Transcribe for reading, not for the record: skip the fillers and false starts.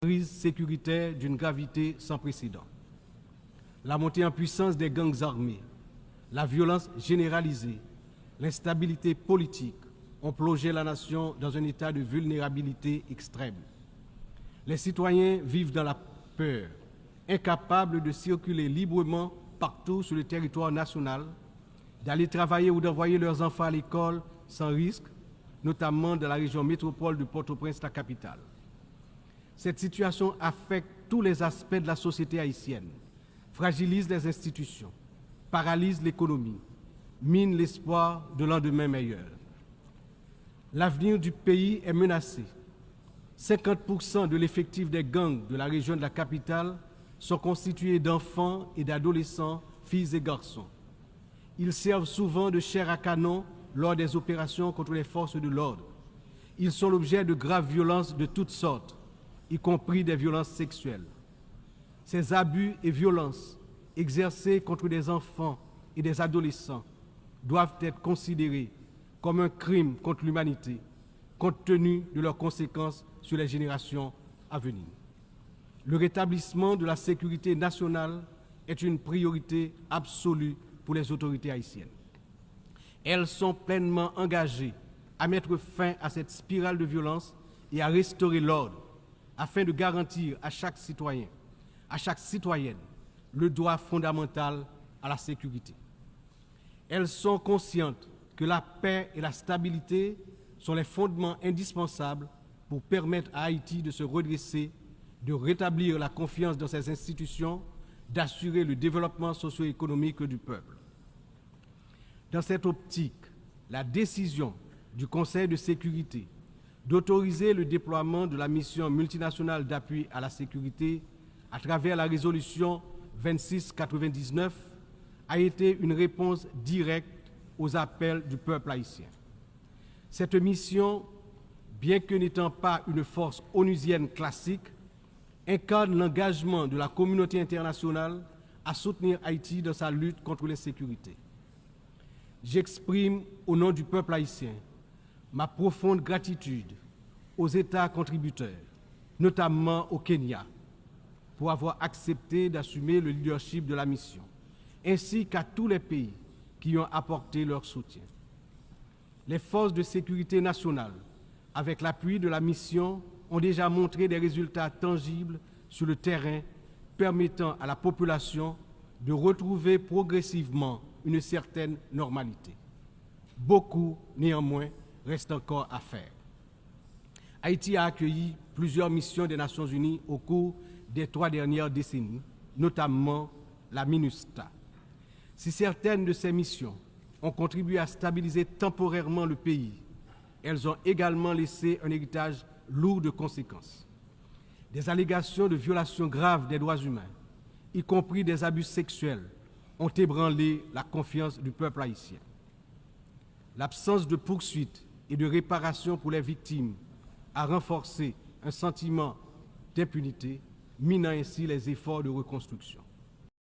crise sécuritaire d'une gravité sans précédent. La montée en puissance des gangs armés, la violence généralisée, l'instabilité politique ont plongé la nation dans un état de vulnérabilité extrême. Les citoyens vivent dans la peur, incapables de circuler librement partout sur le territoire national, d'aller travailler ou d'envoyer leurs enfants à l'école sans risque, notamment dans la région métropole de Port-au-Prince, la capitale. Cette situation affecte tous les aspects de la société haïtienne, fragilise les institutions, paralyse l'économie, mine l'espoir de lendemain meilleur. L'avenir du pays est menacé. 50% de l'effectif des gangs de la région de la capitale sont constitués d'enfants et d'adolescents, filles et garçons. Ils servent souvent de chair à canon lors des opérations contre les forces de l'ordre. Ils sont l'objet de graves violences de toutes sortes, y compris des violences sexuelles. Ces abus et violences exercés contre des enfants et des adolescents doivent être considérés comme un crime contre l'humanité, compte tenu de leurs conséquences sur les générations à venir. Le rétablissement de la sécurité nationale est une priorité absolue pour les autorités haïtiennes. Elles sont pleinement engagées à mettre fin à cette spirale de violence et à restaurer l'ordre, afin de garantir à chaque citoyen, à chaque citoyenne, le droit fondamental à la sécurité. Elles sont conscientes que la paix et la stabilité sont les fondements indispensables pour permettre à Haïti de se redresser, de rétablir la confiance dans ses institutions, d'assurer le développement socio-économique du peuple. Dans cette optique, la décision du Conseil de sécurité d'autoriser le déploiement de la mission multinationale d'appui à la sécurité à travers la résolution 2699 a été une réponse directe aux appels du peuple haïtien. Cette mission, bien que n'étant pas une force onusienne classique, incarne l'engagement de la communauté internationale à soutenir Haïti dans sa lutte contre l'insécurité. J'exprime au nom du peuple haïtien ma profonde gratitude aux États contributeurs, notamment au Kenya, pour avoir accepté d'assumer le leadership de la mission, ainsi qu'à tous les pays qui ont apporté leur soutien. Les forces de sécurité nationale, avec l'appui de la mission, ont déjà montré des résultats tangibles sur le terrain, permettant à la population de retrouver progressivement une certaine normalité. Beaucoup, néanmoins, reste encore à faire. Haïti a accueilli plusieurs missions des Nations Unies au cours des 3 dernières décennies, notamment la MINUSTA. Si certaines de ces missions ont contribué à stabiliser temporairement le pays, elles ont également laissé un héritage lourd de conséquences. Des allégations de violations graves des droits humains, y compris des abus sexuels, ont ébranlé la confiance du peuple haïtien. L'absence de poursuite et de réparation pour les victimes a renforcé un sentiment d'impunité, minant ainsi les efforts de reconstruction.